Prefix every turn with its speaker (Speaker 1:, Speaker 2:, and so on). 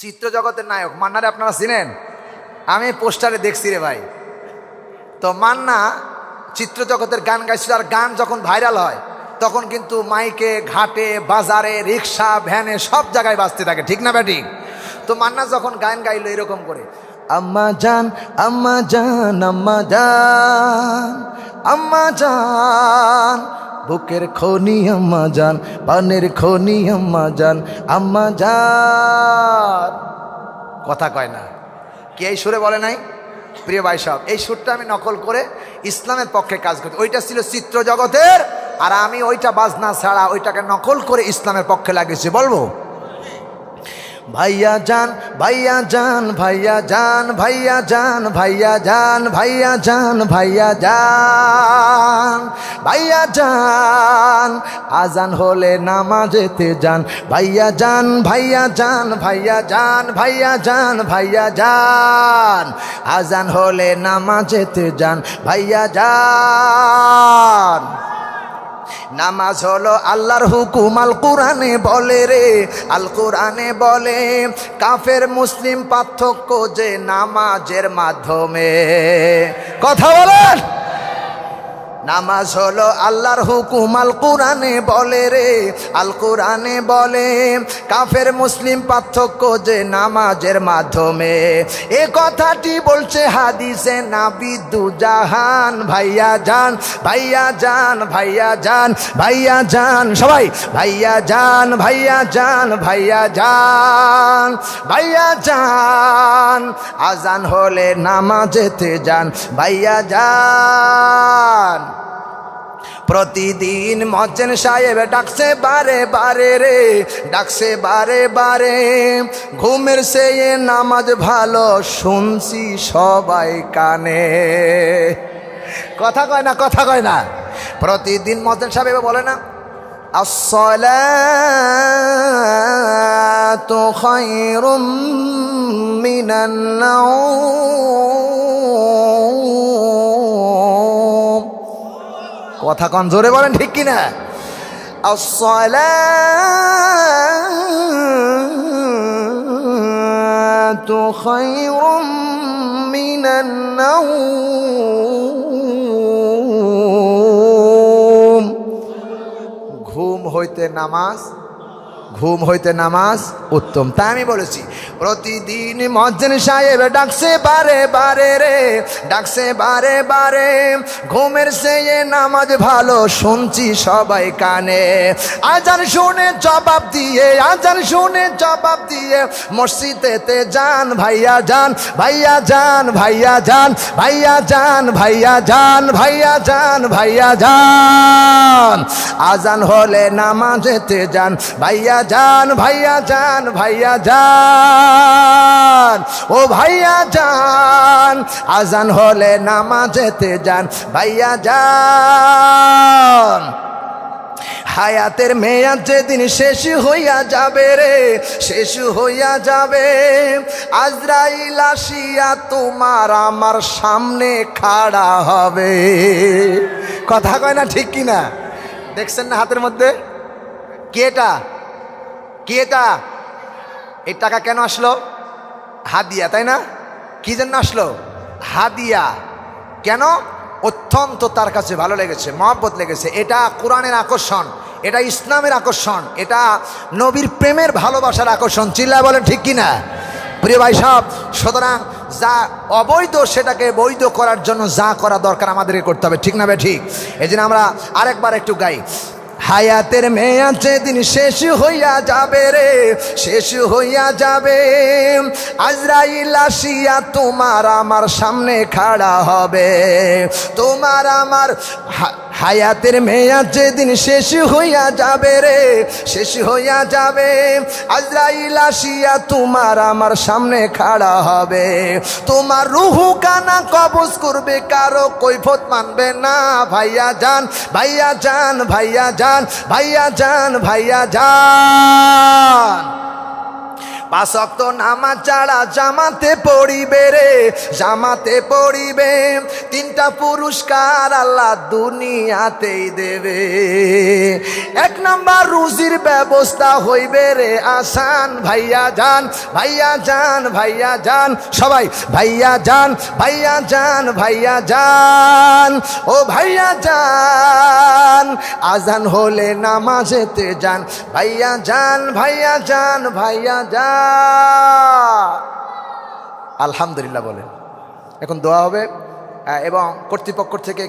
Speaker 1: চিত্র জগতের নায়ক মান্নারে আপনারা চিনেন? আমি পোস্টারে দেখছি রে ভাই। তো মান্না চিত্র জগতের গান গাইছিল, আর গান যখন ভাইরাল হয় তখন কিন্তু মাইকে, ঘাটে, বাজারে, রিক্সা, ভ্যানে সব জায়গায় বাজতে থাকে, ঠিক না ব্যাটি? তো মান্না যখন গান গাইলো এরকম করে, আম্মা জান আম্মা জান আম্মা জান আম্মা জান, বুকের খনি আম্মা জান, পানের খনি আম্মা জান, আম্মা জান। কথা কয় না, কি এই সুরে বলে নাই? প্রিয় ভাই সাহেব, এই সুরটা আমি নকল করে ইসলামের পক্ষে কাজ করি। ওইটা ছিল চিত্র জগতের, আর আমি ওইটা বাজনা ছাড়া ওইটাকে নকল করে ইসলামের পক্ষে লাগিয়েছি। বলবো ভাইয়া জান ভাইয়া জান ভাইয়া জান ভাইয়া জান ভাইয়া জান ভাইয়া জান ভাইয়া জান ভাইয়া জান, আজান হলে নামাজেতে যান ভাইয়া জান ভাইয়া জান ভাইয়া জান ভাইয়া জান ভাইয়া জান, আজান হলে নামাজেতে যান ভাইয়া জান। নামাজ হলো আল্লাহর হুকুম, আল কোরআনে বলে রে, আল কোরআনে বলে কাফের মুসলিম পার্থক্য যে নামাজের মাধ্যমে। কথা বলেন, নামাজ হলো আল্লাহর হুকুম, আল কোরআনে বলে রে, আল কোরআনে বলে কাফের মুসলিম পার্থক্য যে নামাজের মাধ্যমে। এ কথাটি বলছে হাদিসে নবী দুজাহান। ভাইয়া জান ভাইয়া জান ভাইয়া জান ভাইয়া জান, সবাই ভাইয়া জান ভাইয়া জান ভাইয়া জান ভাইয়া জান, আজান হলে নামাজেতে যান ভাইয়া জান। প্রতিদিন মজ্জেন সাহেব ডাকছে বারে বারে রে, ডাকছে বারে বারে, ঘুমের চেয়ে নামাজ ভালো শুনছি সবাই কানে। কথা কয় না, কথা কয় না। প্রতিদিন মজ্জেন সাহেব বলে না, আসসালাতু খায়রুম মিনান নাওম। কথা কন জোরে বলেন, ঠিক কিনা? আসসালাতু খায়রুম মিনান নাওম। ঘুম হইতে নামাজ, ঘুম হইতে নামাজ উত্তম। তাই আমি বলেছি প্রতিদিন মজ্জেন সাহেব ডাকছে বারে বারে রে, ডাকছে বারে বারে, ঘুমের চেয়ে নামাজ ভালো শুনছি সবাই কানে। আজান শুনে জবাব দিয়ে, আজান শুনে জবাব দিয়ে মসজিদেতে যান ভাইয়া যান ভাইয়া যান ভাইয়া যান ভাইয়া যান ভাইয়া যান ভাইয়া যান ভাইয়া যান, আজান হলে নামাজেতে যান ভাইয়া যান ভাইয়া যান ভাইয়া যান, ও ভাইয়া যান, আজান হলে নামাজেতে যান ভাইয়া যান। হায়াতের মেয়াদ যেদিন শেষ হইয়া যাবে রে, শেষ হইয়া যাবে, আজরাইল আসিয়া তোমার আমার সামনে খাড়া হবে। কথা কয় না, ঠিক কিনা? দেখছেন না হাতের মধ্যে কি? এটা কি? এটা এই টাকা কেন আসলো? হাদিয়া, তাই না? কি জন্য আসলো? হাদিয়া। কেন? অত্যন্ত তার কাছে ভালো লেগেছে, মহব্বত লেগেছে। এটা কোরআনের আকর্ষণ, এটা ইসলামের আকর্ষণ, এটা নবীর প্রেমের ভালোবাসার আকর্ষণ। চিল্লায় বলেন ঠিক কিনা? প্রিয় ভাই সাহেব, সুতরাং যা অবৈধ সেটাকে বৈধ করার জন্য যা করা দরকার আমাদেরকে করতে হবে, ঠিক না ভাই? ঠিক। এই জন্য আমরা আরেকবার একটু গাই, হায়াতের মেয়াদ যেদিন শেষ হইয়া যাবে রে, শেষ হইয়া যাবে, আজরাইল আসিয়া তোমার আমার সামনে খাড়া হবে। তোমার আমার হায়াতের মেয়াদ যেদিন শেষ হইয়া যাবে রে, শেষ হইয়া যাবে, আজরাইল আসিয়া তোমার আমার সামনে খাড়া হবে। তোমার রুহু কানা কবজ করবে, কারো কৈফত মানবে না ভাইয়া যান ভাইয়া যান ভাইয়া যান ভাইয়া যান ভাইয়া যান। পাঁচ ওয়াক্ত নামাজ ছাড়া জামাতে পড়িবে রে, জামাতে পড়িবে, তিনটা পুরস্কার আল্লাহ দুনিয়াতেই দেবে। এক নাম্বার রুজির ব্যবস্থা হইবে রে আসান, ভাইয়া যান, ভাইয়া যান, ভাইয়া যান, সবাই ভাইয়া যান, ভাইয়া যান, ভাইয়া যান, ও ভাইয়া যান, আজান হলে নামাজেতে যান, ভাইয়া যান, ভাইয়া যান, ভাইয়া যান। আলহামদুলিল্লাহ বলেন। এখন দোয়া হবে এবং কর্তৃপক্ষ থেকে